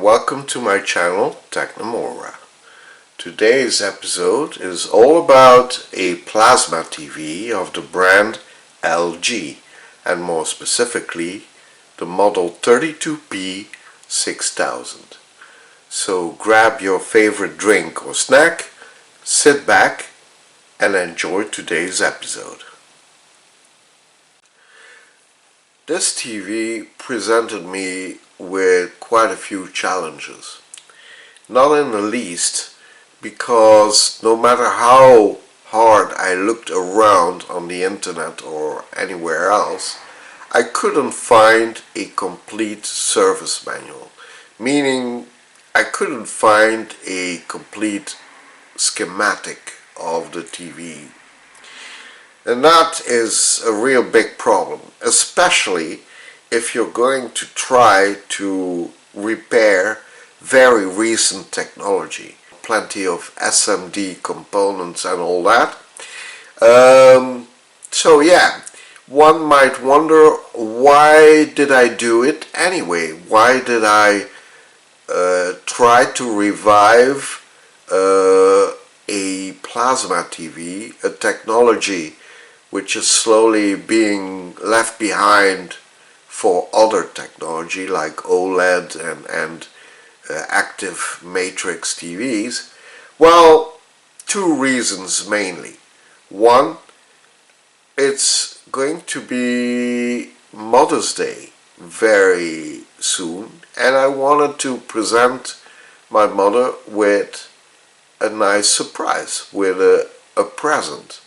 welcome to my channel, TechneMoira. Today's episode is all about a plasma TV of the brand LG, and more specifically the model 32PG6000. So grab your favorite drink or snack, sit back and enjoy today's episode. This TV presented me with quite a few challenges. Not in the least because no matter how hard I looked around on the internet or anywhere else, I couldn't find a complete service manual, meaning I couldn't find a complete schematic of the TV. And that is a real big problem, especially if you're going to try to repair very recent technology. Plenty of SMD components and all that. So yeah, one might wonder, why did I do it anyway? Why did I try to revive a plasma TV, a technology which is slowly being left behind for other technology like OLED and active matrix TVs? Well, two reasons mainly. One, it's going to be Mother's Day very soon, and I wanted to present my mother with a nice surprise, with a present.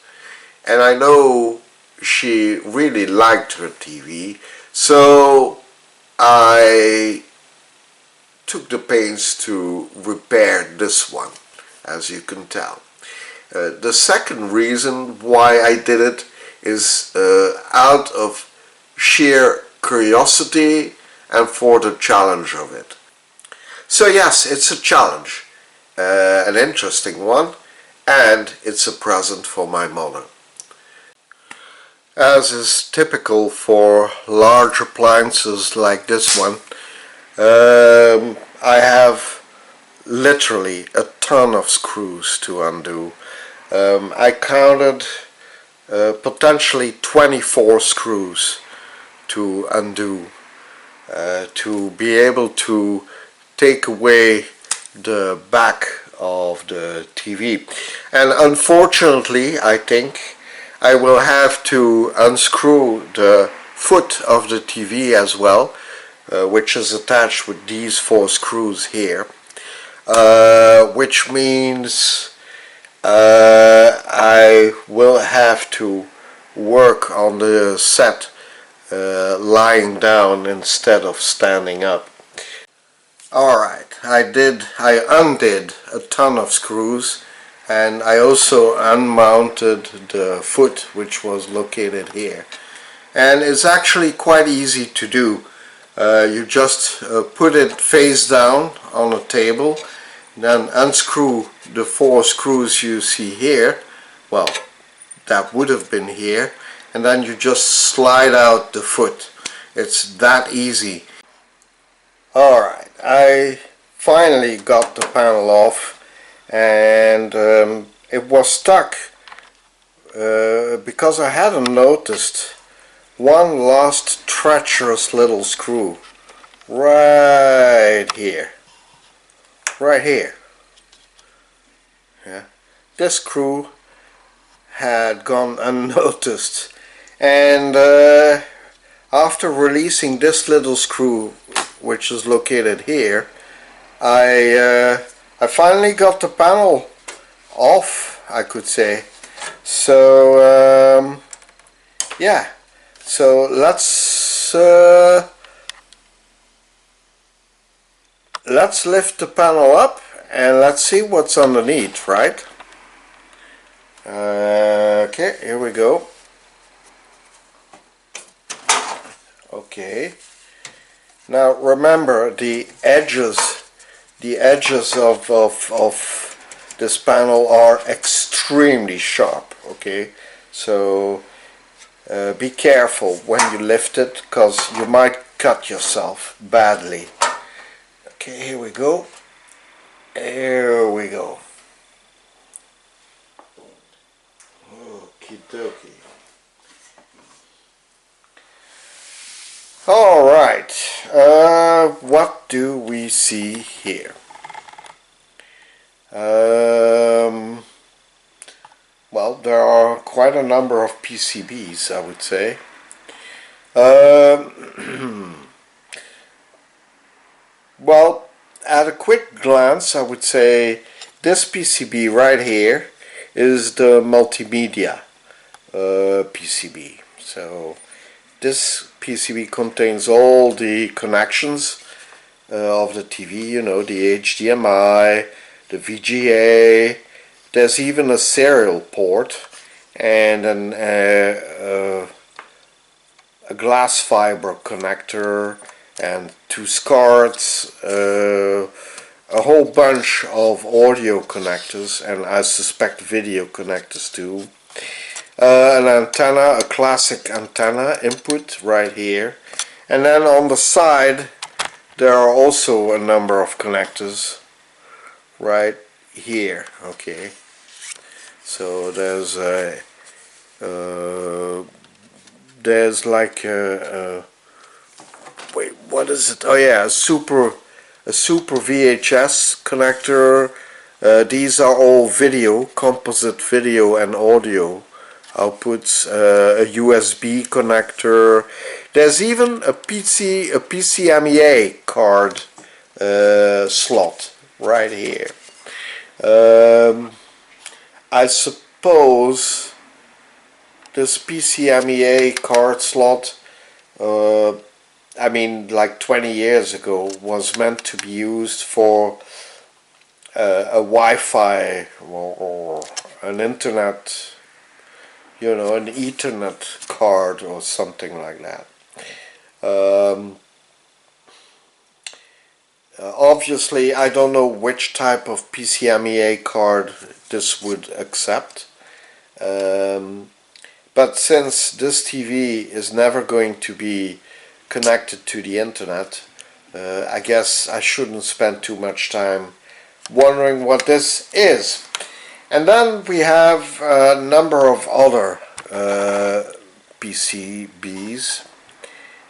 And I know she really liked her TV, so I took the pains to repair this one, as you can tell. The second reason why I did it is out of sheer curiosity and for the challenge of it. So yes, it's a challenge, an interesting one, and it's a present for my mother. As is typical for large appliances like this one, I have literally a ton of screws to undo. I counted potentially 24 screws to undo to be able to take away the back of the TV. And unfortunately, I think I will have to unscrew the foot of the TV as well, which is attached with these 4 screws here, which means I will have to work on the set lying down instead of standing up. Alright, I undid a ton of screws, and I also unmounted the foot, which was located here. And it's actually quite easy to do. You just put it face down on a table, then unscrew the 4 screws you see here. Well, that would have been here. And then you just slide out the foot. It's that easy. Alright, I finally got the panel off, and it was stuck because I hadn't noticed one last treacherous little screw right here. Yeah, this screw had gone unnoticed, and after releasing this little screw, which is located here, I finally got the panel off, I could say. So yeah, so let's lift the panel up and let's see what's underneath, right? Okay, here we go. Okay, now remember, the edges of this panel are extremely sharp. Okay, so be careful when you lift it, because you might cut yourself badly. Okay, here we go. Here we go. Okie dokie. Alright, what do we see here? Well, there are quite a number of PCBs, I would say. Well, at a quick glance, I would say this PCB right here is the multimedia PCB. So this PCB contains all the connections of the TV, you know, the HDMI, the VGA. There's even a serial port and a glass fiber connector and two SCARTs, a whole bunch of audio connectors, and I suspect video connectors too. An antenna, a classic antenna input right here, and then on the side there are also a number of connectors right here. Okay, so there's like wait, what is it? Oh yeah, a super VHS connector. These are all video, composite video and audio outputs. A USB connector. There's even a PCMEA card slot right here. I suppose this PCMEA card slot, I mean, like 20 years ago, was meant to be used for a Wi-Fi or an internet, you know, an Ethernet card or something like that. Obviously, I don't know which type of PCMEA card this would accept. But since this TV is never going to be connected to the internet, I guess I shouldn't spend too much time wondering what this is. And then we have a number of other PCBs,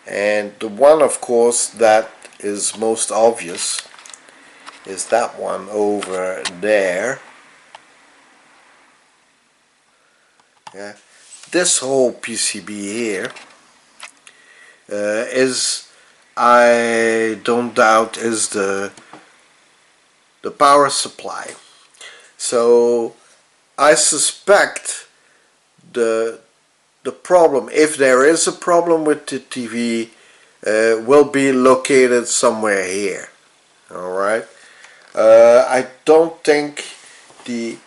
and the one, of course, that is most obvious is that one over there. Yeah. This whole PCB here is, I don't doubt, is the power supply. So I suspect the problem, if there is a problem with the TV, will be located somewhere here. Alright, I don't think the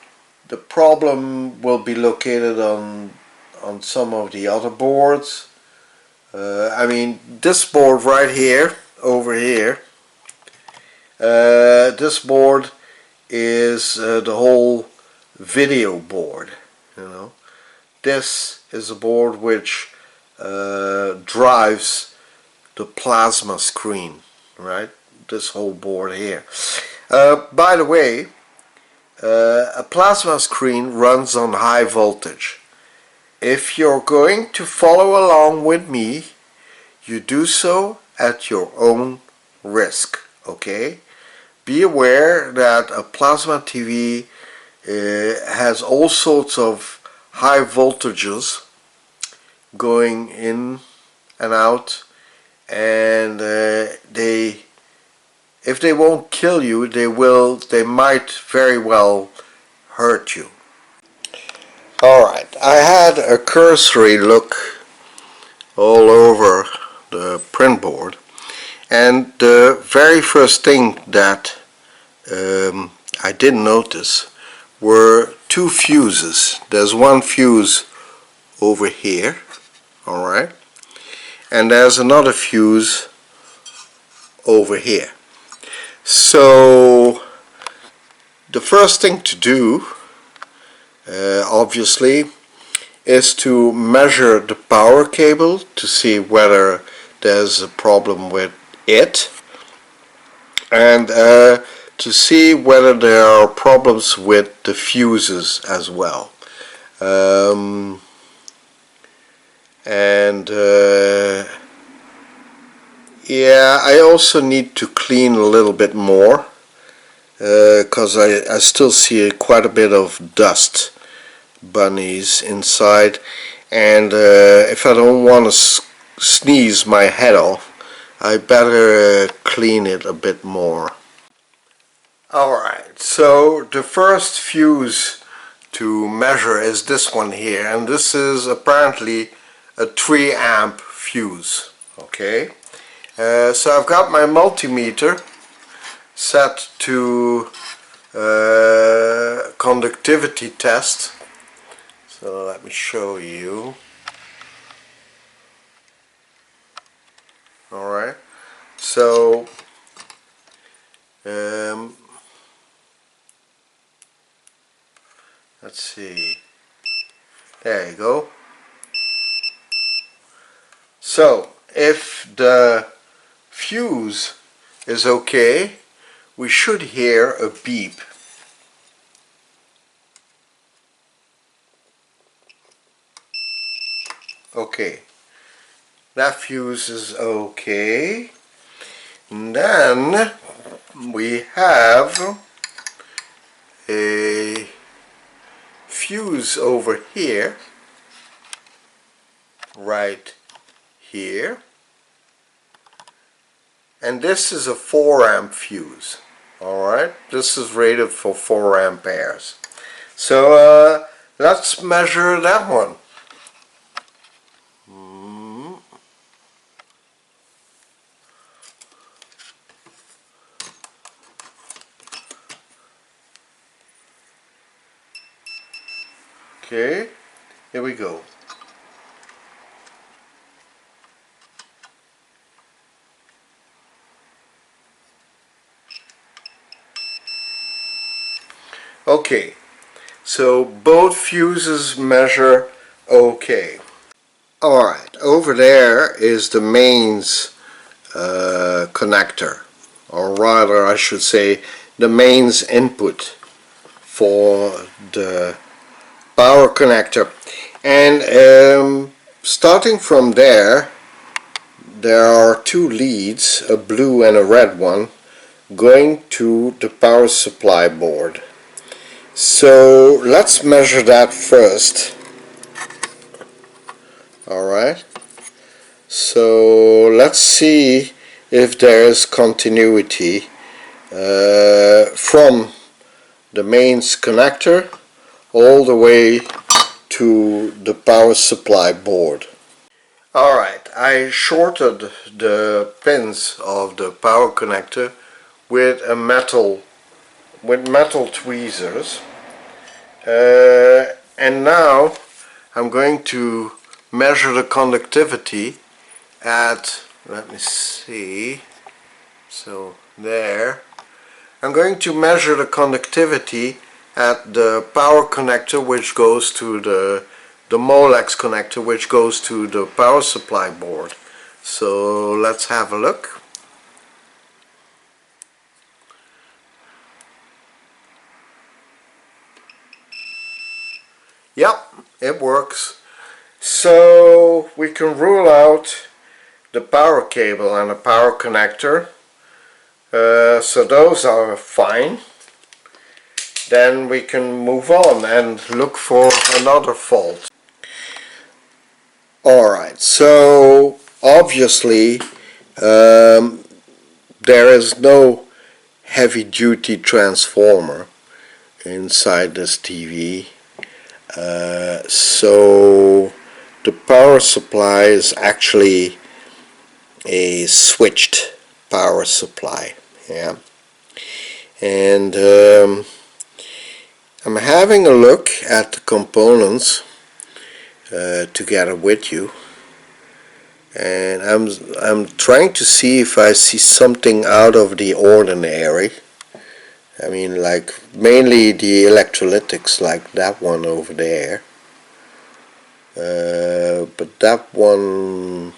problem will be located on some of the other boards. I mean, this board right here, over here, this board is the whole video board, you know. This is a board which drives the plasma screen, right? This whole board here. By the way, a plasma screen runs on high voltage. If you're going to follow along with me, you do so at your own risk, okay? Be aware that a plasma TV has all sorts of high voltages going in and out, and if they won't kill you, they might very well hurt you. Alright, I had a cursory look all over the print board, and the very first thing that I didn't notice were two fuses. There's one fuse over here, alright, and there's another fuse over here. So the first thing to do, obviously, is to measure the power cable to see whether there's a problem with it. and to see whether there are problems with the fuses as well. Yeah, I also need to clean a little bit more because I still see quite a bit of dust bunnies inside, and if I don't want to sneeze my head off, I better clean it a bit more. Alright, so the first fuse to measure is this one here, and this is apparently a 3 amp fuse. Okay, so I've got my multimeter set to conductivity test. So let me show you. Alright, so let's see, there you go. So if the fuse is okay, we should hear a beep. Okay, that fuse is okay. And then we have a fuse over here, right here, and this is a 4 amp fuse. Alright, this is rated for 4 amperes. So let's measure that one. Okay, here we go. Okay, so both fuses measure okay. Alright, over there is the mains connector, or rather I should say the mains input for the power connector, and starting from there are 2 leads, a blue and a red one, going to the power supply board. So let's measure that first. Alright, so let's see if there is continuity from the mains connector all the way to the power supply board. Alright, I shorted the pins of the power connector with metal tweezers, and now I'm going to measure the conductivity at, let me see, so there, I'm going to measure the conductivity at the power connector which goes to the Molex connector which goes to the power supply board. So let's have a look. Yep, it works. So we can rule out the power cable and the power connector. So those are fine. Then we can move on and look for another fault. Alright, so obviously there is no heavy duty transformer inside this TV, so the power supply is actually a switched power supply, yeah. And I'm having a look at the components together with you, and I'm trying to see if I see something out of the ordinary. I mean, like mainly the electrolytics, like that one over there, but that one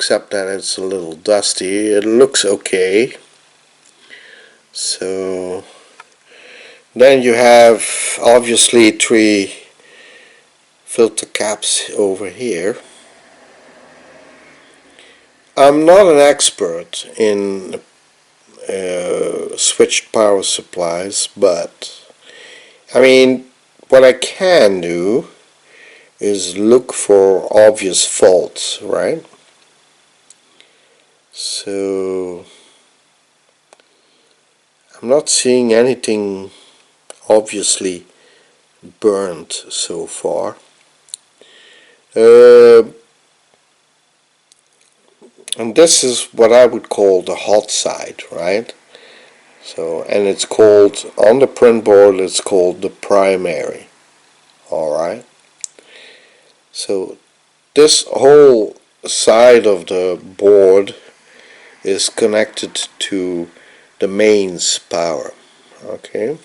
except that it's a little dusty. It looks okay. So then you have obviously 3 filter caps over here. I'm not an expert in switched power supplies, but I mean, what I can do is look for obvious faults, right? So I'm not seeing anything obviously burnt so far. And this is what I would call the hot side, right? So, and it's called, on the print board, it's called the primary. Alright. So this whole side of the board is connected to the mains power. Okay.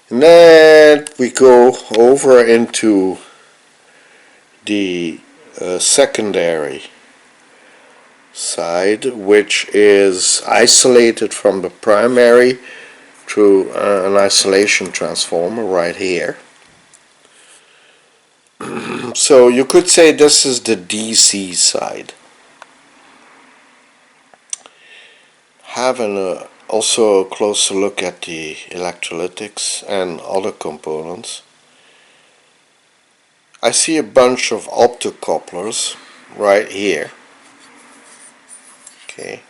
And then we go over into the secondary side, which is isolated from the primary through an isolation transformer right here. So you could say this is the DC side. Having also a closer look at the electrolytics and other components, I see a bunch of optocouplers right here. Okay.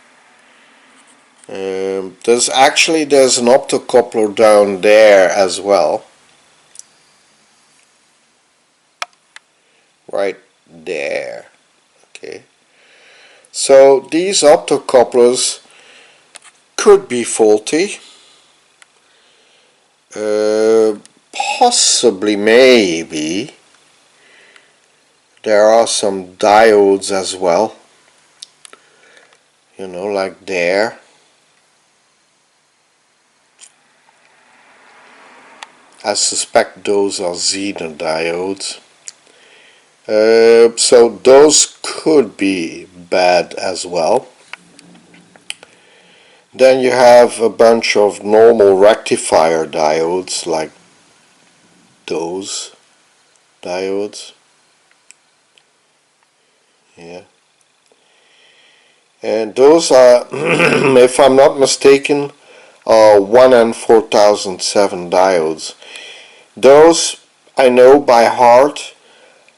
There's an optocoupler down there as well. Right there. Okay. So these optocouplers could be faulty. Possibly, maybe. There are some diodes as well. You know, like there. I suspect those are Zener diodes. So those could be bad as well. Then you have a bunch of normal rectifier diodes, like those diodes. Yeah. And those are, if I'm not mistaken, are 1N4007 diodes. Those, I know by heart,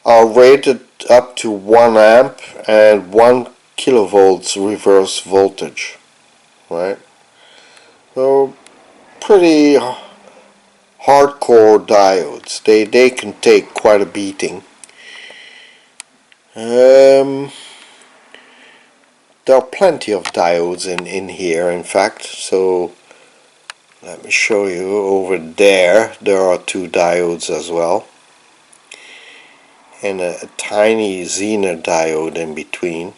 are rated up to 1 amp and 1 kilovolts reverse voltage, right? So pretty hardcore diodes. They can take quite a beating. There are plenty of diodes in here, in fact. So let me show you over there. There are 2 diodes as well, and a tiny Zener diode in between.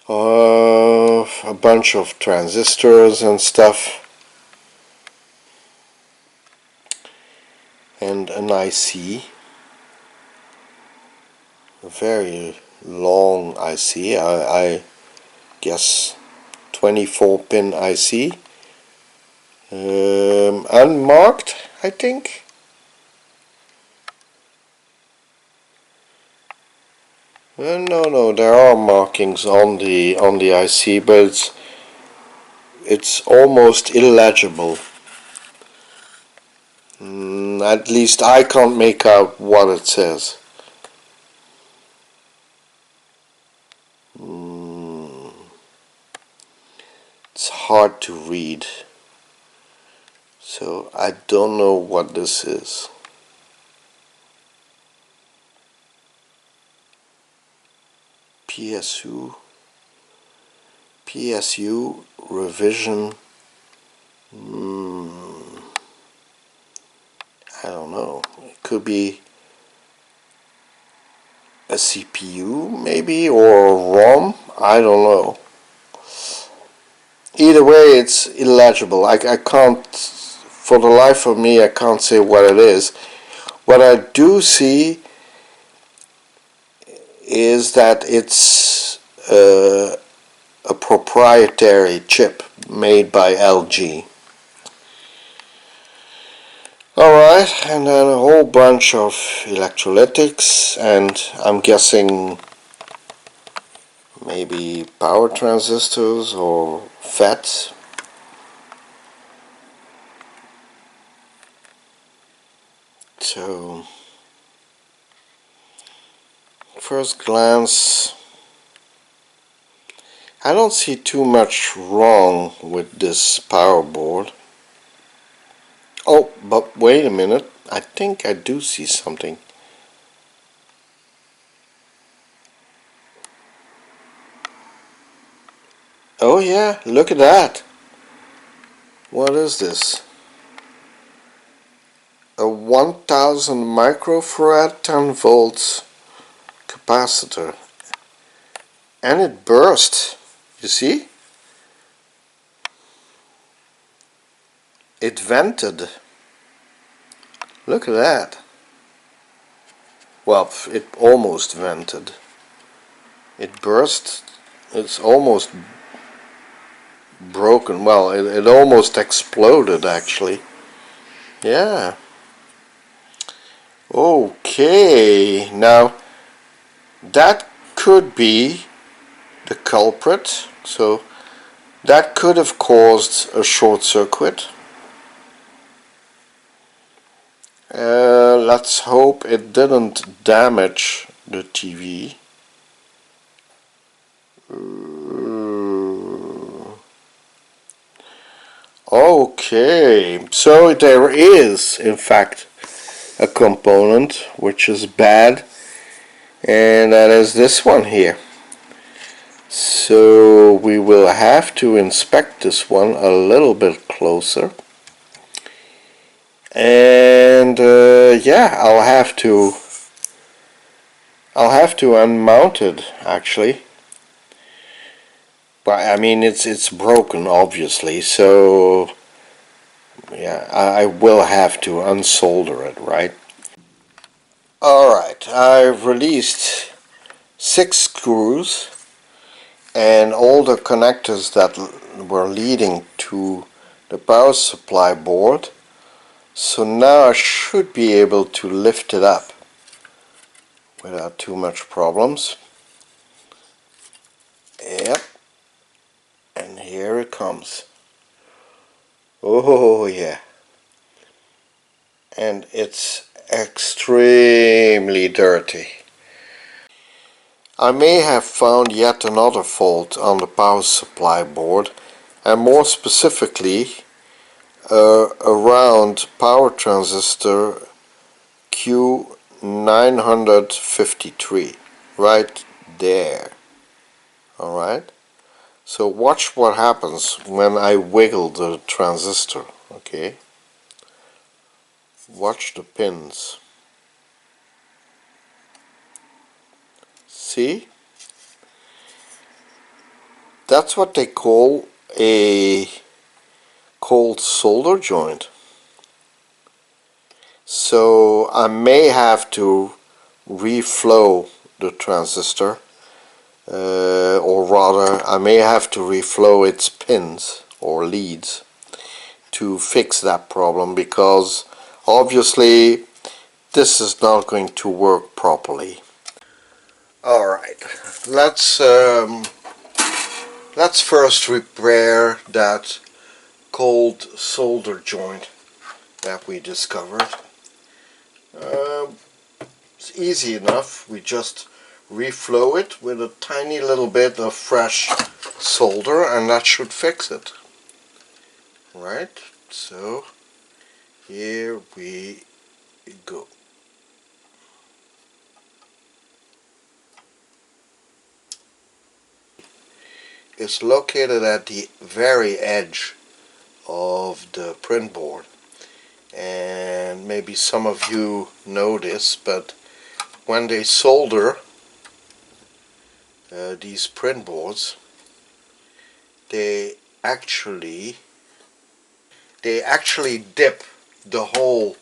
A bunch of transistors and stuff, and an IC, a very long IC, I guess 24 pin IC, unmarked, I think. No, there are markings on the IC, but it's almost illegible. At least I can't make out what it says. It's hard to read, so I don't know what this is. PSU revision. I don't know. It could be a CPU maybe, or a ROM. I don't know. Either way, it's illegible. I can't, for the life of me, I can't say what it is. What I do see is that it's a proprietary chip made by LG. Alright, and then a whole bunch of electrolytics, and I'm guessing maybe power transistors or FETs. So, first glance, I don't see too much wrong with this power board. Oh, but wait a minute, I think I do see something. Oh yeah, look at that. What is this? A 1000 microfarad 10 volts capacitor. And it burst. You see? It vented. Look at that. Well, it almost vented. It burst. It's almost broken. Well, it almost exploded actually. Yeah. Okay. Now, that could be the culprit. So, that could have caused a short circuit. Let's hope it didn't damage the TV. Okay, so there is in fact a component which is bad, and that is this one here. So we will have to inspect this one a little bit closer, and yeah, I'll have to unmount it actually. But I mean it's broken obviously, so yeah, I will have to unsolder it, right? Alright, I've released 6 screws and all the connectors that were leading to the power supply board. So now I should be able to lift it up without too much problems. Yep, and here it comes. Oh yeah, and it's extremely dirty. I may have found yet another fault on the power supply board, and more specifically around power transistor Q953, right there. Alright, so watch what happens when I wiggle the transistor. Okay, watch the pins. See? That's what they call a cold solder joint. So I may have to reflow the transistor, or rather I may have to reflow its pins or leads to fix that problem, because obviously this is not going to work properly. Alright, let's first repair that cold solder joint that we discovered. It's easy enough. We just reflow it with a tiny little bit of fresh solder and that should fix it. Right, so here we go. It's located at the very edge of the print board, and maybe some of you know this, but when they solder these print boards, they actually dip the whole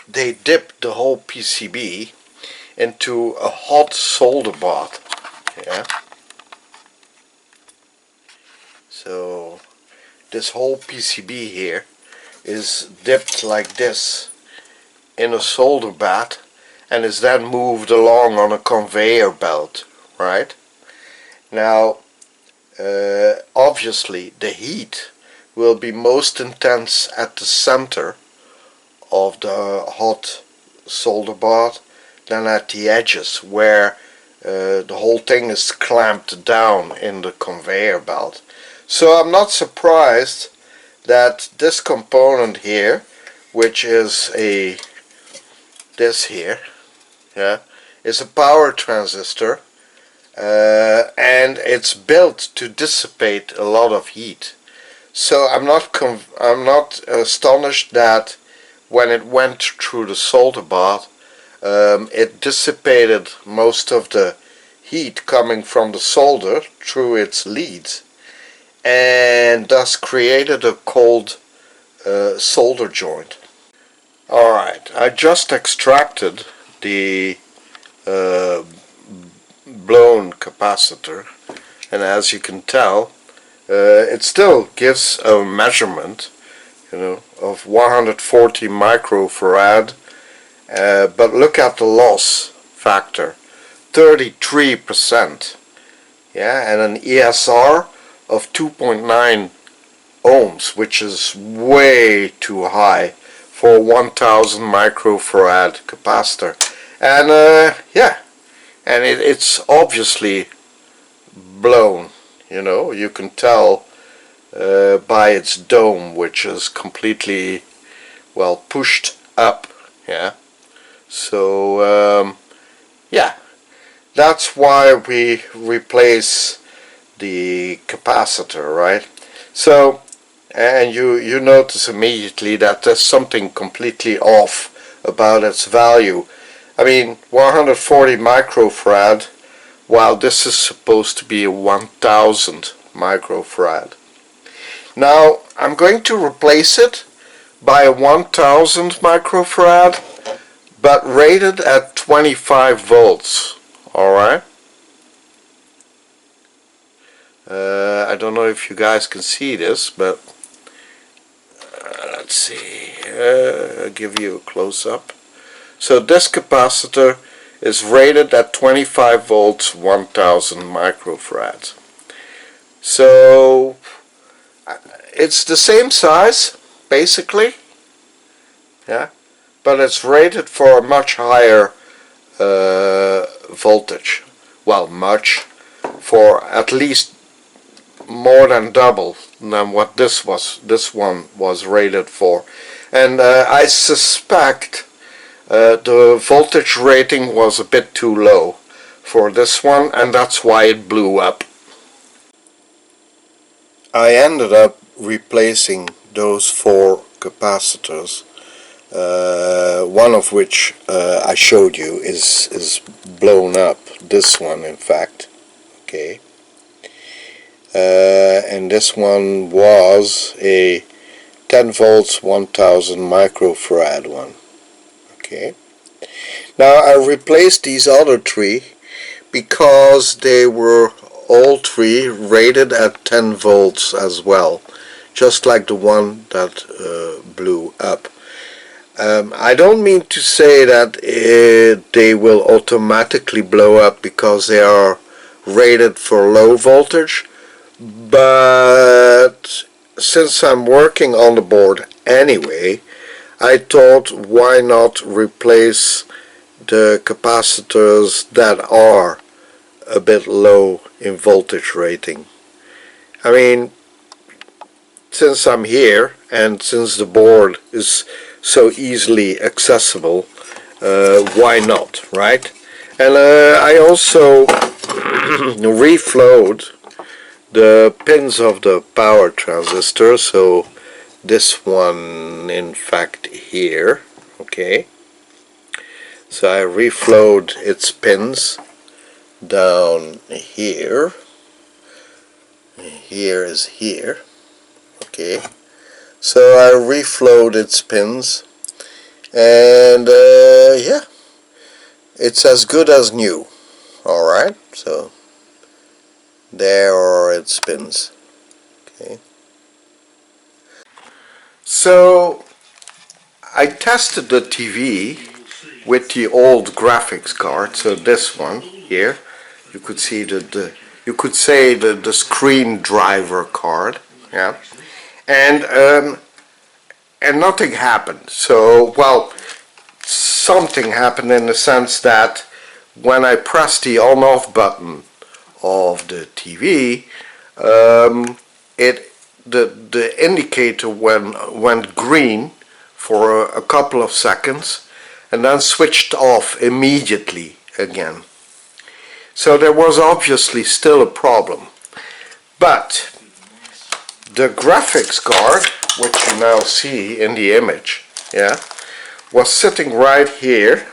PCB into a hot solder bath. Yeah. So this whole PCB here is dipped like this in a solder bath and is then moved along on a conveyor belt, right? Now obviously the heat will be most intense at the center of the hot solder bath than at the edges where the whole thing is clamped down in the conveyor belt. So I'm not surprised that this component here, which is this here, yeah, is a power transistor, and it's built to dissipate a lot of heat. So I'm not astonished that when it went through the solder bath, it dissipated most of the heat coming from the solder through its leads, and thus created a cold solder joint. Alright, I just extracted the blown capacitor, and as you can tell, it still gives a measurement, of 140 microfarad, but look at the loss factor, 33%, yeah, and an ESR of 2.9 ohms, which is way too high for 1000 microfarad capacitor. And yeah, and it's obviously blown, you can tell by its dome, which is completely, well, pushed up, yeah. So yeah, that's why we replace the capacitor, right? So, and you notice immediately that there's something completely off about its value. I mean, 140 microfarad, while this is supposed to be a 1000 microfarad. Now I'm going to replace it by a 1000 microfarad, but rated at 25 volts. Alright? I don't know if you guys can see this, but let's see. I'll give you a close-up. So this capacitor is rated at 25 volts, 1000 microfarads. So it's the same size, basically, yeah, but it's rated for a much higher voltage. Well, for at least more than double than what this one was rated for. And I suspect the voltage rating was a bit too low for this one, and that's why it blew up. I ended up replacing those 4 capacitors, one of which I showed you is blown up, this one in fact, okay. And this one was a 10 volts 1000 microfarad one, okay. Now I replaced these other 3 because they were all 3 rated at 10 volts as well, just like the one that blew up. I don't mean to say that they will automatically blow up because they are rated for low voltage, but since I'm working on the board anyway, I thought, why not replace the capacitors that are a bit low in voltage rating. I mean, since I'm here and since the board is so easily accessible, why not, right? And I also reflowed the pins of the power transistor, so this one in fact here, okay, so I reflowed its pins down here. Here is here, okay, so I reflowed its pins, and yeah, it's as good as new. Alright, so there it spins. Okay. So I tested the TV with the old graphics card, so this one here. You could see you could say the screen driver card, yeah, and nothing happened. So, well, something happened in the sense that when I pressed the on-off button of the TV, the indicator went green for a couple of seconds and then switched off immediately again. So there was obviously still a problem. But the graphics card, which you now see in the image, yeah, was sitting right here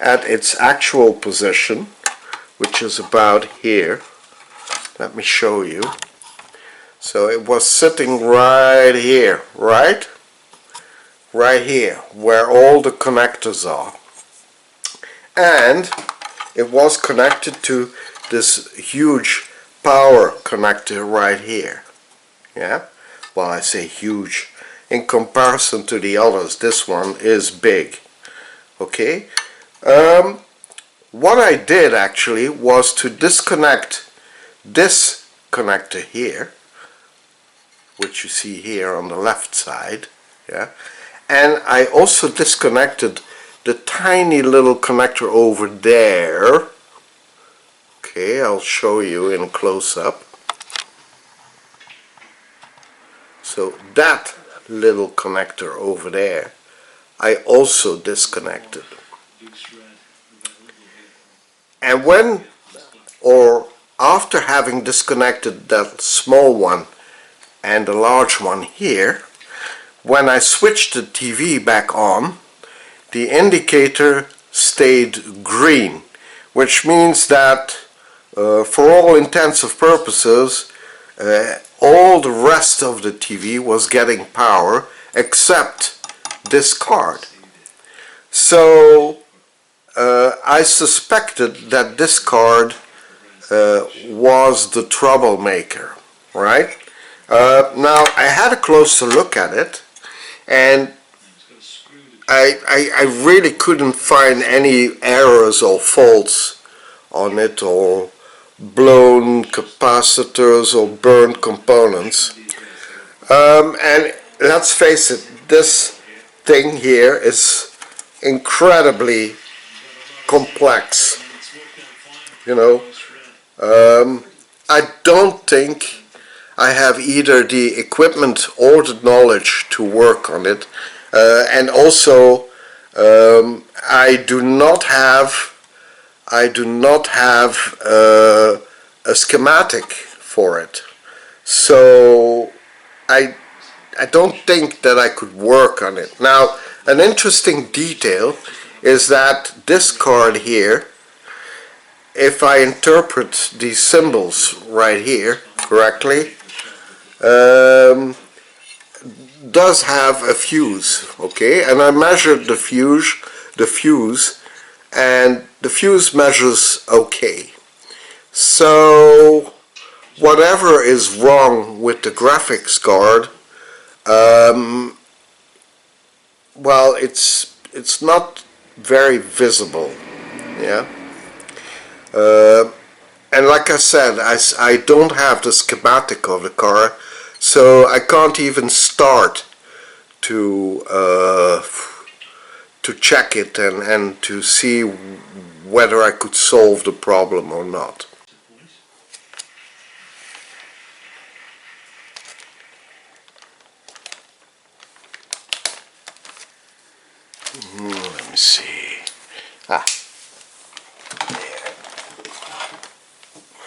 at its actual position, which is about here. Let me show you. So it was sitting right here, right? Right here, where all the connectors are. And it was connected to this huge power connector right here. Yeah? Well, I say huge. In comparison to the others, this one is big. Okay? What I did actually was to disconnect this connector here, which you see here on the left side, yeah, and I also disconnected the tiny little connector over there. Okay, I'll show you in close-up. So that little connector over there I also disconnected. And when, or after having disconnected that small one and the large one here, when I switched the TV back on, the indicator stayed green, which means that for all intents and purposes all the rest of the TV was getting power except this card. So I suspected that this card was the troublemaker, right? Now I had a closer look at it, and I really couldn't find any errors or faults on it, or blown capacitors or burned components. And let's face it, this thing here is incredibly complex. You know, I don't think I have either the equipment or the knowledge to work on it, and also I do not have a schematic for it, so I don't think that I could work on it. Now, an interesting detail is that this card here, if I interpret these symbols right here correctly, does have a fuse, okay? And I measured the fuse, and the fuse measures okay. So whatever is wrong with the graphics card, well, it's not very visible, yeah. And like I said, I don't have the schematic of the car, so I can't even start to check it and to see whether I could solve the problem or not. Let me see. There.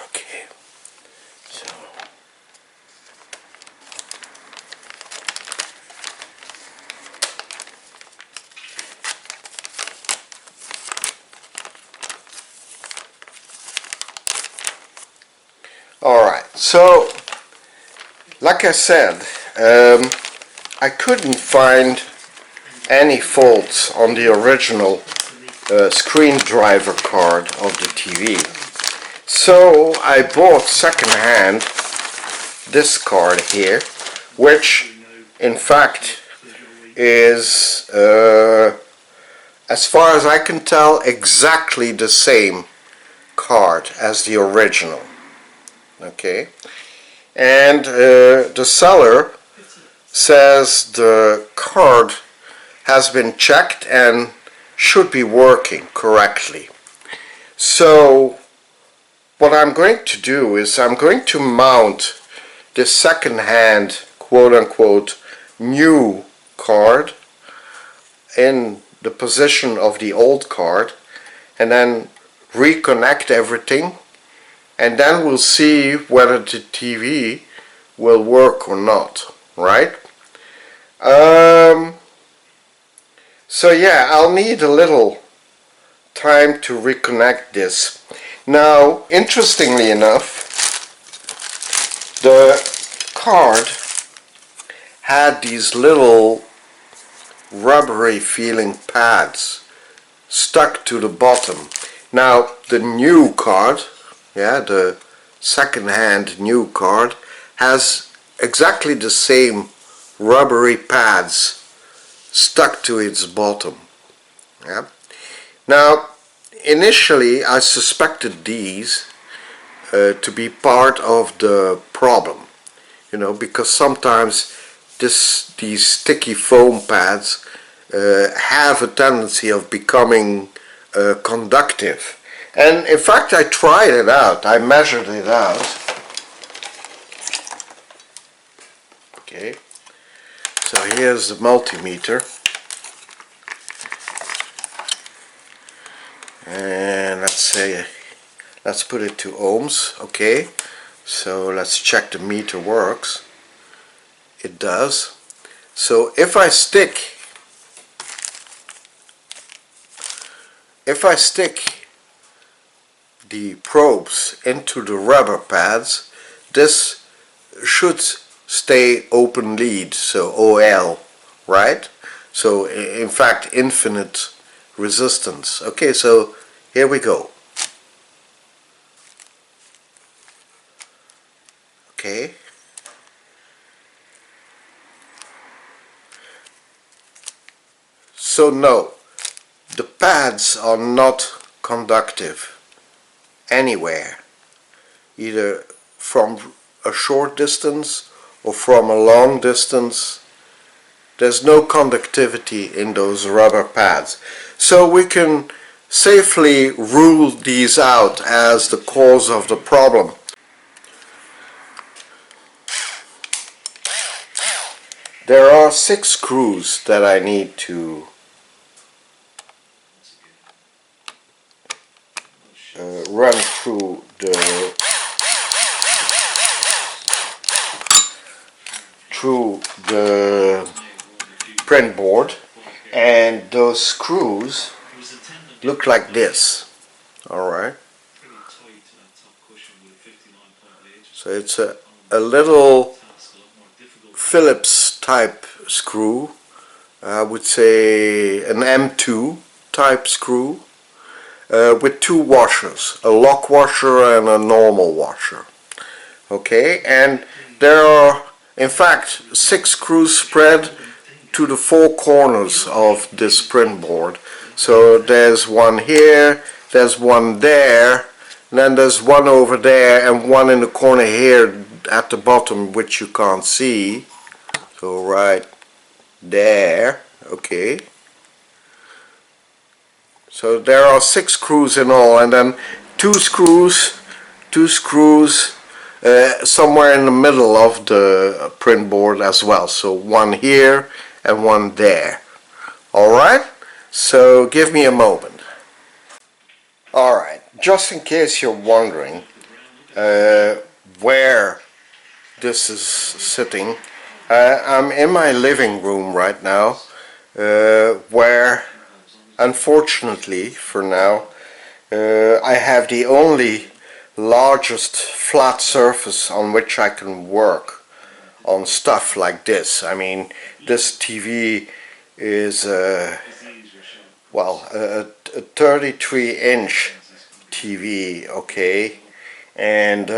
Okay. So. Alright, so like I said, I couldn't find any faults on the original screen driver card of the TV. So I bought second-hand this card here, which in fact is as far as I can tell exactly the same card as the original. Okay, and the seller says the card has been checked and should be working correctly. So what I'm going to do is I'm going to mount this second-hand quote-unquote new card in the position of the old card and then reconnect everything, and then we'll see whether the TV will work or not, right? So yeah, I'll need a little time to reconnect this. Now, interestingly enough, the card had these little rubbery feeling pads stuck to the bottom. Now, the new card, yeah, the second-hand new card, has exactly the same rubbery pads stuck to its bottom. Yeah. Now, initially I suspected these to be part of the problem, you know, because sometimes these sticky foam pads have a tendency of becoming conductive. And in fact I tried it out, I measured it out. Okay, so here's the multimeter, and let's put it to ohms. Okay, so let's check the meter works. It does. So if I stick the probes into the rubber pads, this should stay open lead, so OL, right? So in fact infinite resistance. Okay, so here we go. Okay, so no, the pads are not conductive anywhere, either from a short distance or from a long distance. There's no conductivity in those rubber pads. So we can safely rule these out as the cause of the problem. There are 6 screws that I need to run through the print board, and those screws look like this. Alright, so it's a little Phillips type screw, I would say an M2 type screw, with 2 washers, a lock washer and a normal washer. Okay, and there are in fact 6 screws spread to the 4 corners of this print board. So there's one here, there's one there, and then there's one over there, and one in the corner here at the bottom, which you can't see. So right there. Okay, so there are 6 screws in all, and then two screws somewhere in the middle of the print board as well. So one here and one there. Alright, so give me a moment. Alright, just in case you're wondering where this is sitting, I'm in my living room right now, where unfortunately for now I have the only largest flat surface on which I can work on stuff like this. I mean, this TV is well, a 33-inch TV, okay, and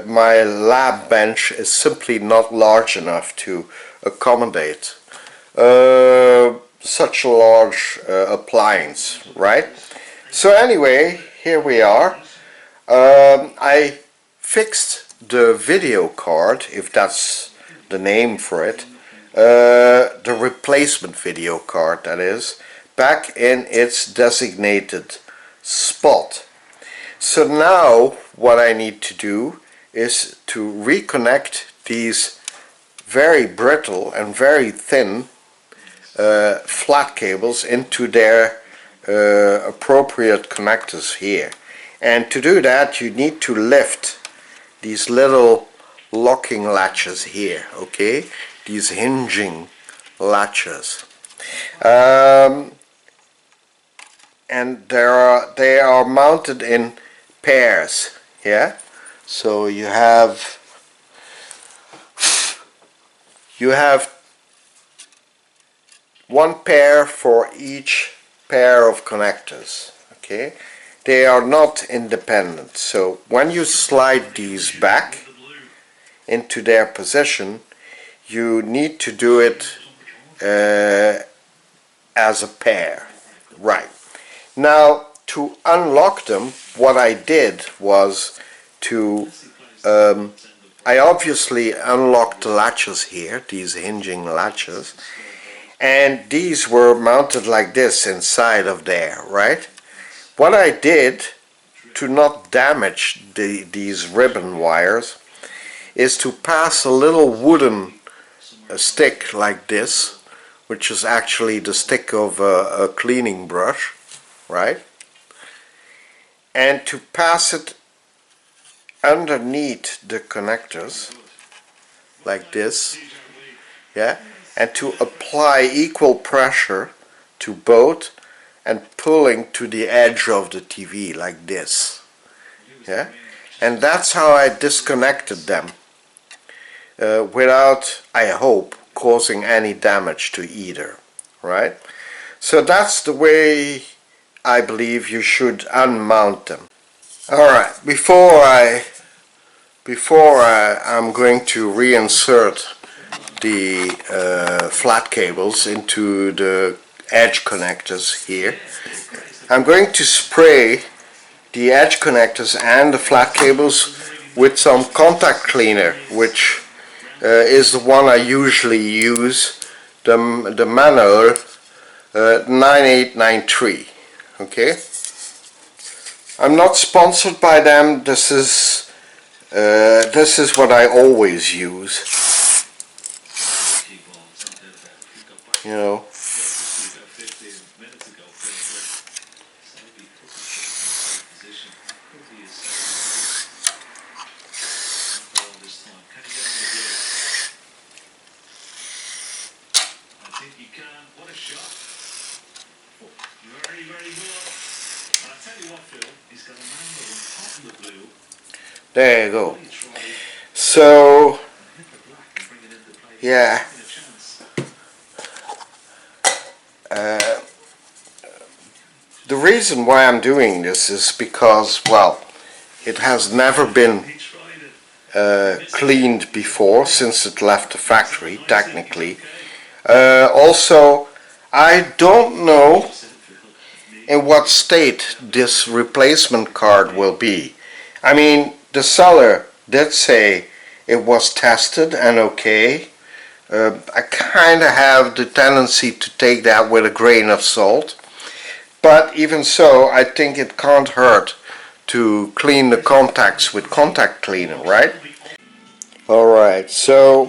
my lab bench is simply not large enough to accommodate such a large appliance, right? So anyway, here we are. I fixed the video card, if that's the name for it, the replacement video card, that is, back in its designated spot. So now what I need to do is to reconnect these very brittle and very thin flat cables into their appropriate connectors here. And to do that you need to lift these little locking latches here, okay, these hinging latches, and they are mounted in pairs, yeah. So you have one pair for each pair of connectors, okay. They are not independent, so when you slide these back into their position, you need to do it as a pair, right. Now to unlock them, what I did was to I obviously unlocked the latches here, these hinging latches, and these were mounted like this inside of there, right. What I did to not damage these ribbon wires is to pass a little wooden stick like this, which is actually the stick of a cleaning brush, right, and to pass it underneath the connectors like this, yeah, and to apply equal pressure to both and pulling to the edge of the TV like this, yeah, and that's how I disconnected them without, I hope, causing any damage to either, right. So that's the way I believe you should unmount them. Alright, before I'm going to reinsert the flat cables into the edge connectors here, I'm going to spray the edge connectors and the flat cables with some contact cleaner, which is the one I usually use, the manual 9893, okay. I'm not sponsored by them. This is what I always use, you know. There you go. So yeah, the reason why I'm doing this is because, well, it has never been cleaned before since it left the factory, technically. Also, I don't know in what state this replacement card will be. I mean, the seller did say it was tested and okay. I kind of have the tendency to take that with a grain of salt, but even so, I think it can't hurt to clean the contacts with contact cleaner, right? Alright, so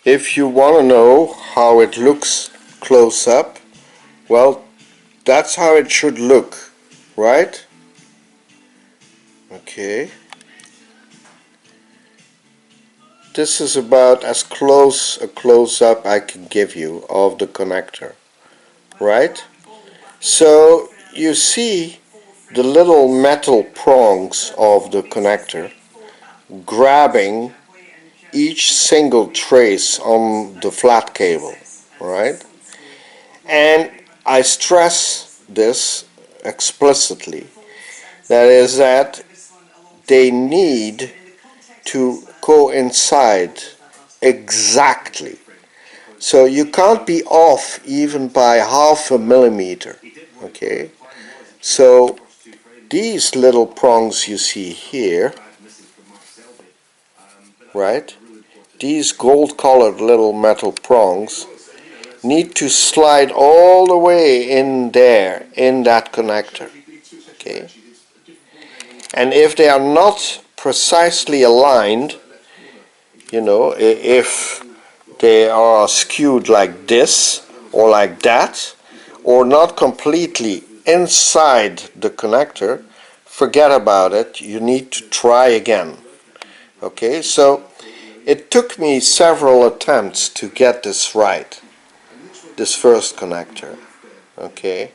if you want to know how it looks close up, well, that's how it should look, right? Okay. This is about as close a close-up I can give you of the connector, right? So you see the little metal prongs of the connector grabbing each single trace on the flat cable, right? And I stress this explicitly. That is that they need to coincide exactly. So you can't be off even by half a millimeter. Okay, so these little prongs you see here, right? These gold colored little metal prongs need to slide all the way in there, in that connector. Okay, and if they are not precisely aligned, you know, if they are skewed like this or like that, or not completely inside the connector, forget about it. You need to try again. Okay, so it took me several attempts to get this right, this first connector. Okay,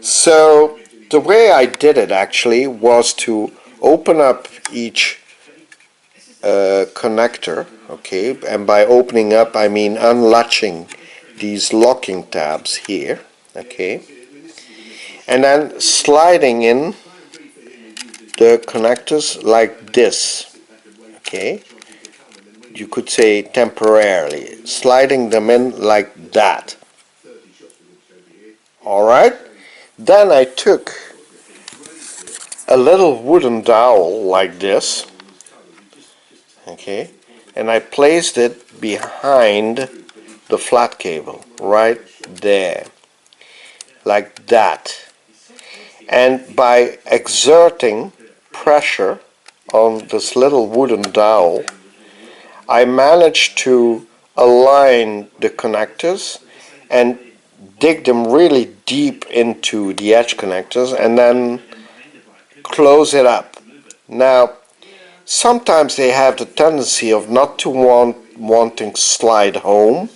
so the way I did it actually was to open up each connector. Okay, and by opening up I mean unlatching these locking tabs here. Okay, and then sliding in the connectors like this. Okay, you could say temporarily, sliding them in like that. Alright, then I took a little wooden dowel like this, okay, and I placed it behind the flat cable, right there, like that. And by exerting pressure on this little wooden dowel, I managed to align the connectors and dig them really deep into the edge connectors and then close it up. Now, sometimes they have the tendency of not to wanting slide home,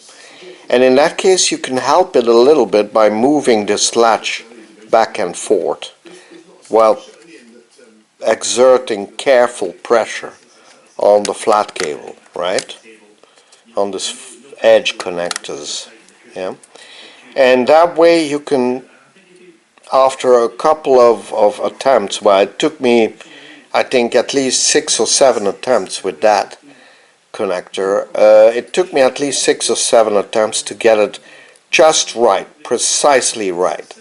and in that case you can help it a little bit by moving this latch back and forth while exerting careful pressure on the flat cable, right? On this edge connectors. Yeah. And that way you can, after a couple of attempts, well, it took me I think at least 6 or 7 attempts with that connector. It took me at least 6 or 7 attempts to get it just right, precisely right.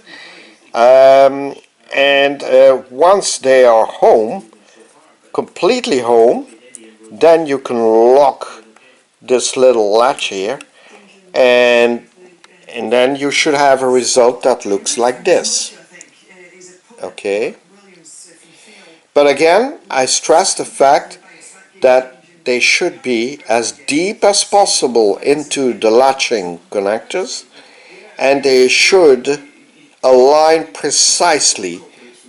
And once they are home, completely home, then you can lock this little latch here, and then you should have a result that looks like this. Okay, but again I stress the fact that they should be as deep as possible into the latching connectors, and they should align precisely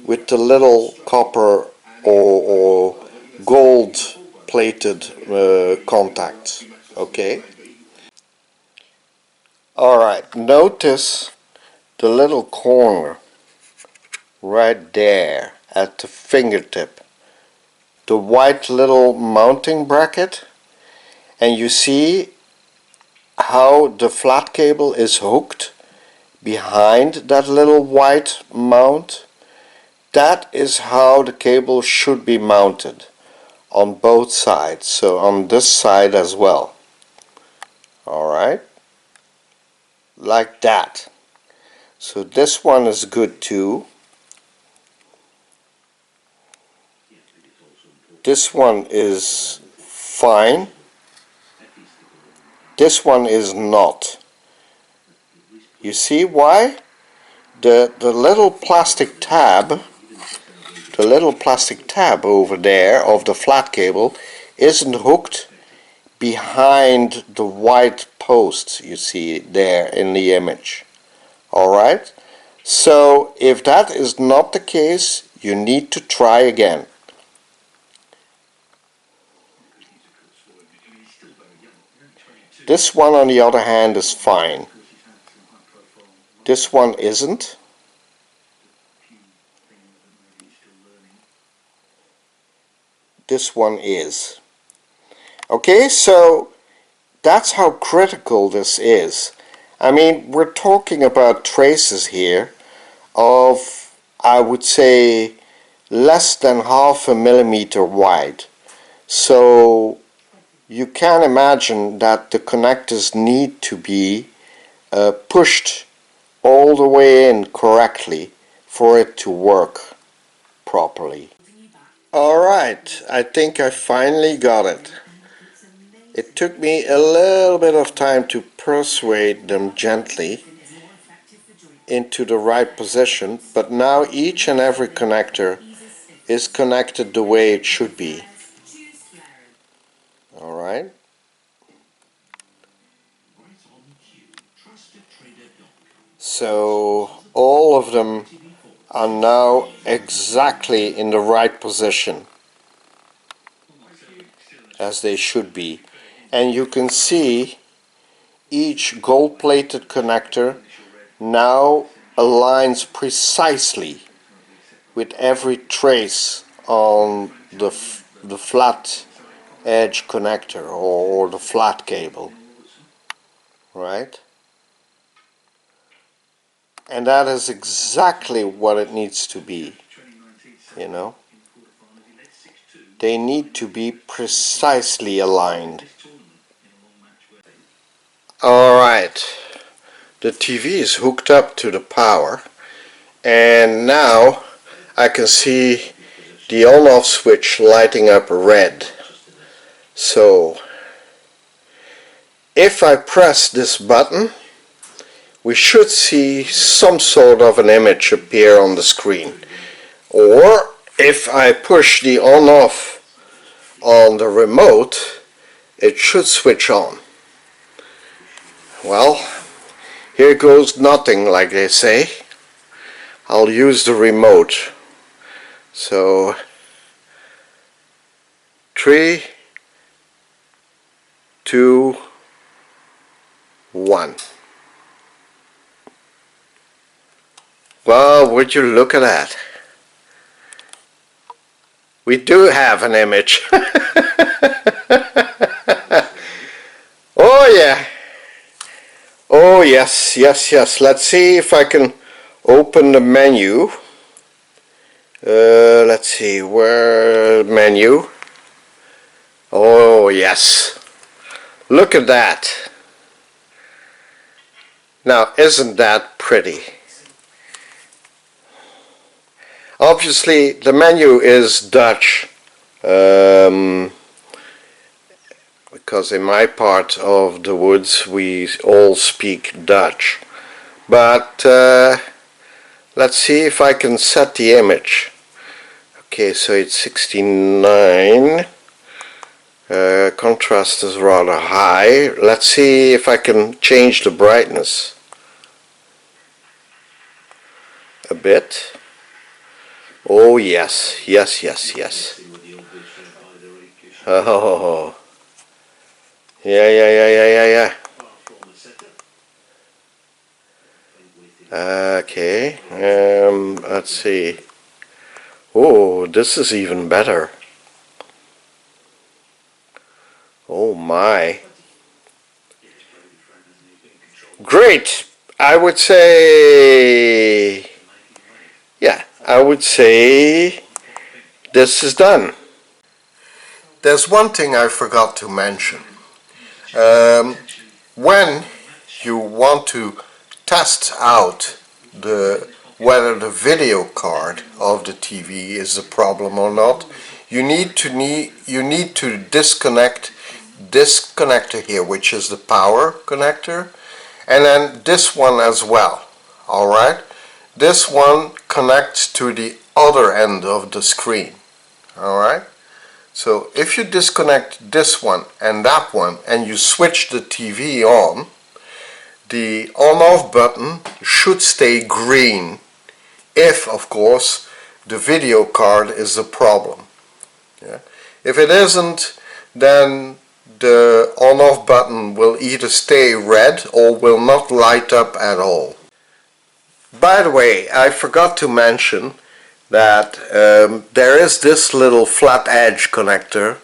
with the little copper or gold plated contacts. Okay, alright, notice the little corner right there at the fingertip, the white little mounting bracket, and you see how the flat cable is hooked behind that little white mount. That is how the cable should be mounted on both sides, so on this side as well. Alright, like that. So this one is good too. This one is fine. This one is not. You see why? The little plastic tab, over there of the flat cable isn't hooked behind the white posts you see there in the image. Alright? So if that is not the case, you need to try again. This one on the other hand is fine. This one isn't. This one is. Okay, so that's how critical this is. I mean, we're talking about traces here of, I would say, less than half a millimeter wide. So you can imagine that the connectors need to be pushed all the way in correctly for it to work properly. Alright, I think I finally got it. It took me a little bit of time to persuade them gently into the right position, but now each and every connector is connected the way it should be. Alright. So all of them are now exactly in the right position as they should be. And you can see each gold-plated connector now aligns precisely with every trace on the flat edge connector or the flat cable, right? And that is exactly what it needs to be, you know. They need to be precisely aligned. Alright, the TV is hooked up to the power, and now I can see the on-off switch lighting up red. So if I press this button, we should see some sort of an image appear on the screen. Or if I push the on-off on the remote, it should switch on. Well, here goes nothing, like they say. I'll use the remote. So 3, 2, 1. Well, would you look at that? We do have an image. Oh yeah. Oh yes, yes, yes. Let's see if I can open the menu. Let's see, where menu? Oh yes. Look at that. Now, isn't that pretty? Obviously, the menu is Dutch, because in my part of the woods we all speak Dutch. But let's see if I can set the image. Okay, so it's 69. Contrast is rather high. Let's see if I can change the brightness a bit. Oh yes, yes, yes, yes. Oh, yeah, yeah, yeah, yeah, yeah, yeah. Okay, let's see. Oh, this is even better. Oh my. Great! I would say, yeah, I would say this is done. There's one thing I forgot to mention. When you want to test out whether the video card of the TV is a problem or not, you need to disconnect this connector here, which is the power connector, and then this one as well. Alright? This one connects to the other end of the screen. Alright? So if you disconnect this one and that one and you switch the TV on, the on-off button should stay green if, of course, the video card is the problem. Yeah? If it isn't, then the on-off button will either stay red or will not light up at all. By the way, I forgot to mention that there is this little flat edge connector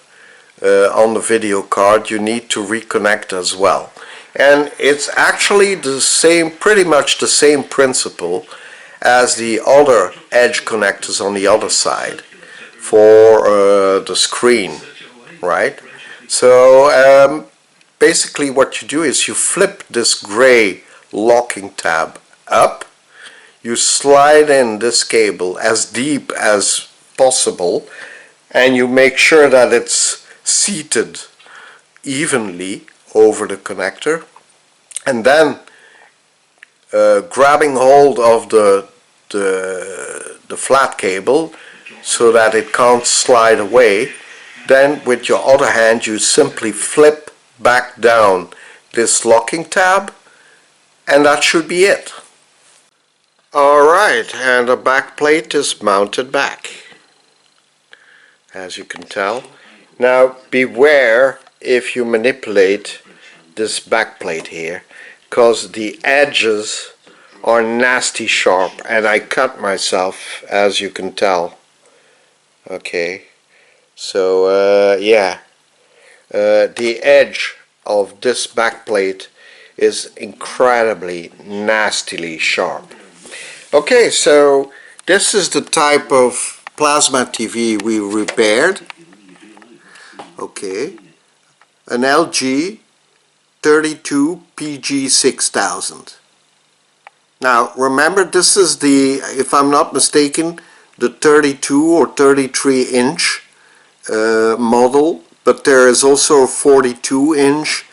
on the video card you need to reconnect as well. And it's actually the same, pretty much the same principle as the other edge connectors on the other side for the screen, right? So basically what you do is you flip this gray locking tab up, you slide in this cable as deep as possible, and you make sure that it's seated evenly over the connector, and then grabbing hold of the flat cable so that it can't slide away. Then with your other hand you simply flip back down this locking tab, and that should be it. Alright, and the back plate is mounted back, as you can tell. Now beware if you manipulate this back plate here, because the edges are nasty sharp, and I cut myself, as you can tell. Okay, so yeah, the edge of this back plate is incredibly nastily sharp. Okay, so this is the type of plasma TV we repaired. Okay, an LG 32PG6000. Now remember, this is the, if I'm not mistaken, the 32 or 33 inch model, but there is also a 42 inch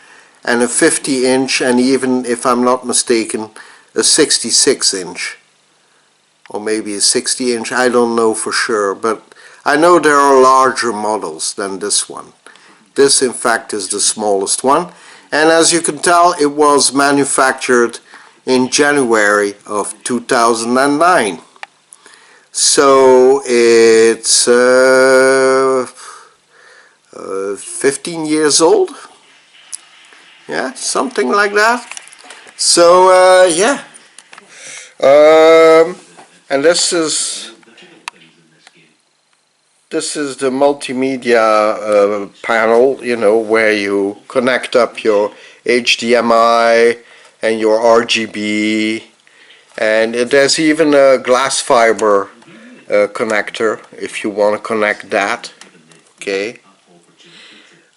and a 50 inch, and even, if I'm not mistaken, a 66 inch. Or maybe a 60 inch, I don't know for sure, but I know there are larger models than this one. This in fact is the smallest one, and as you can tell, it was manufactured in January of 2009. So it's 15 years old, yeah, something like that. So yeah, and this is the multimedia panel, you know, where you connect up your HDMI and your RGB, and there's even a glass fiber connector if you want to connect that. Okay,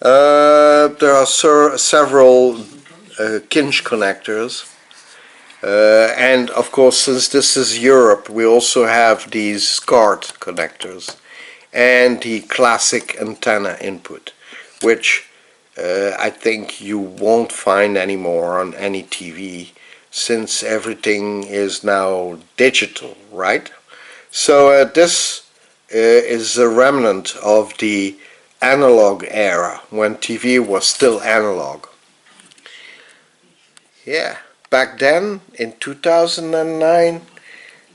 there are several Kinch connectors. And of course, since this is Europe, we also have these SCART connectors and the classic antenna input, which I think you won't find anymore on any TV, since everything is now digital, right? So this is a remnant of the analog era, when TV was still analog. Yeah. Back then, in 2009,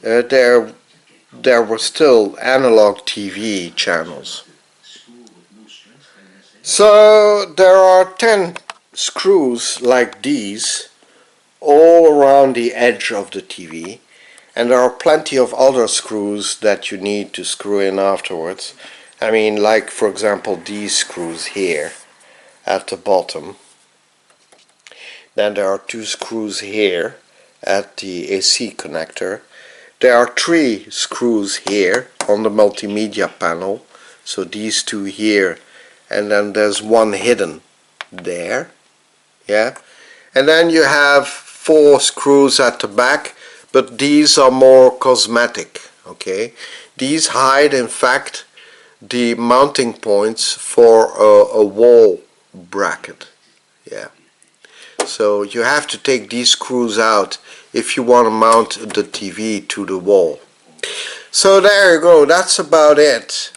there were still analog TV channels. So there are 10 screws like these all around the edge of the TV, and there are plenty of other screws that you need to screw in afterwards. I mean, like for example these screws here at the bottom. Then there are 2 screws here at the AC connector. There are 3 screws here on the multimedia panel. So these 2 here, and then there's 1 hidden there. Yeah. And then you have 4 screws at the back, but these are more cosmetic. Okay. These hide in fact the mounting points for a wall bracket. Yeah. So you have to take these screws out if you want to mount the TV to the wall. So there you go, that's about it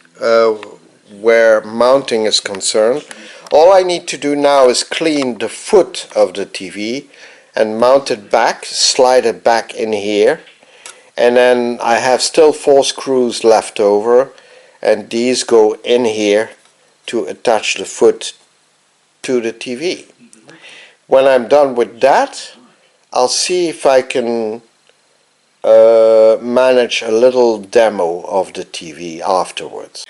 where mounting is concerned. All I need to do now is clean the foot of the TV and mount it back, slide it back in here, and then I have still 4 screws left over, and these go in here to attach the foot to the TV. When I'm done with that, I'll see if I can manage a little demo of the TV afterwards.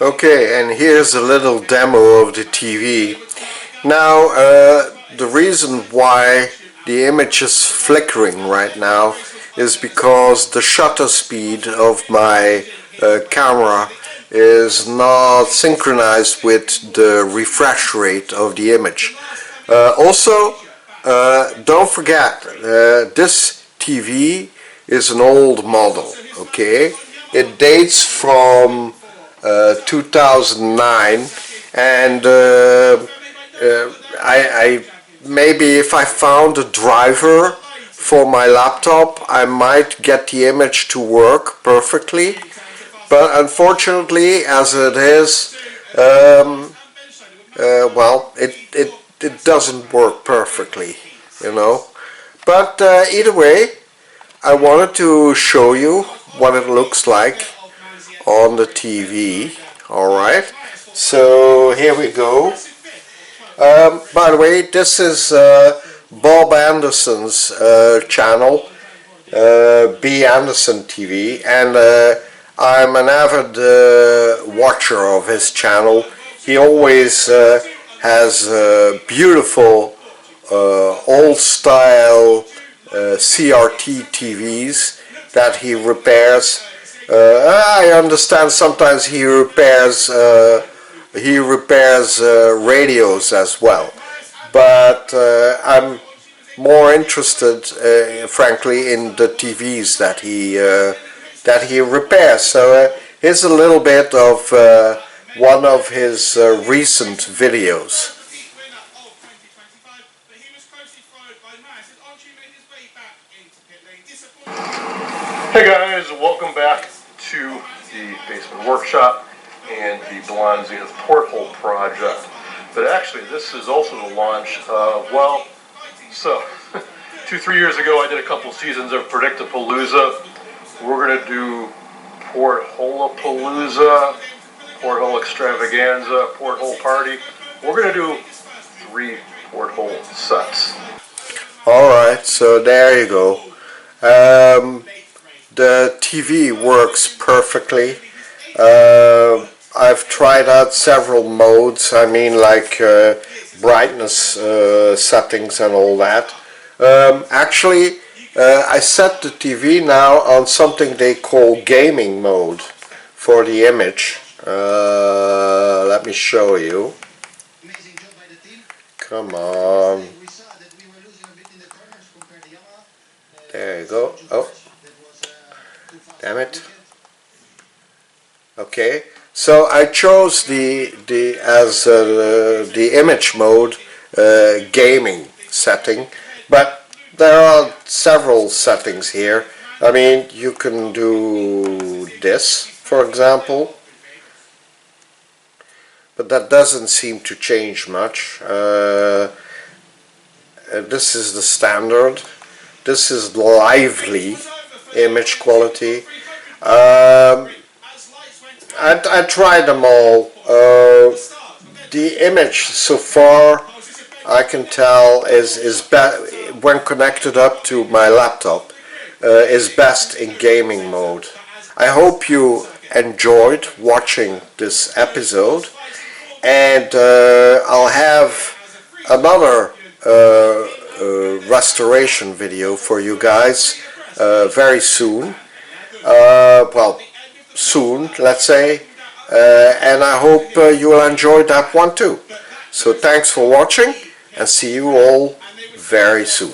Okay, and here's a little demo of the TV. Now, the reason why the image is flickering right now is because the shutter speed of my camera is not synchronized with the refresh rate of the image. Also, don't forget, this TV is an old model, okay? It dates from 2009, and I maybe if I found a driver for my laptop, I might get the image to work perfectly. But unfortunately, as it is, well, it doesn't work perfectly, you know. But either way, I wanted to show you what it looks like on the TV. Alright, so here we go. By the way, this is Bob Anderson's channel, B. Anderson TV, and I'm an avid watcher of his channel. He always has beautiful old-style CRT TVs that he repairs. I understand sometimes he repairs radios as well, but I'm more interested, frankly, in the TVs that he repairs. So here's a little bit of one of his recent videos. Hey guys, welcome back to the basement workshop and the Blonde Zenith porthole project. But actually this is also the launch of, well, so 2-3 years ago I did a couple seasons of Predictapalooza. We're going to do Portholapalooza, Porthole Extravaganza, Porthole Party. We're going to do 3 porthole sets. Alright, so there you go. The TV works perfectly. I've tried out several modes, I mean like brightness settings and all that. Actually, I set the TV now on something they call gaming mode for the image. Let me show you. Come on. There you go. Oh, damn it. Okay, so I chose the image mode gaming setting, but there are several settings here. I mean, you can do this, for example, but that doesn't seem to change much. This is the standard. This is lively image quality. I tried them all. The image so far, I can tell, is when connected up to my laptop, is best in gaming mode. I hope you enjoyed watching this episode, and I'll have another restoration video for you guys very soon. Well, soon, let's say, and I hope you will enjoy that one too. So thanks for watching, and see you all very soon.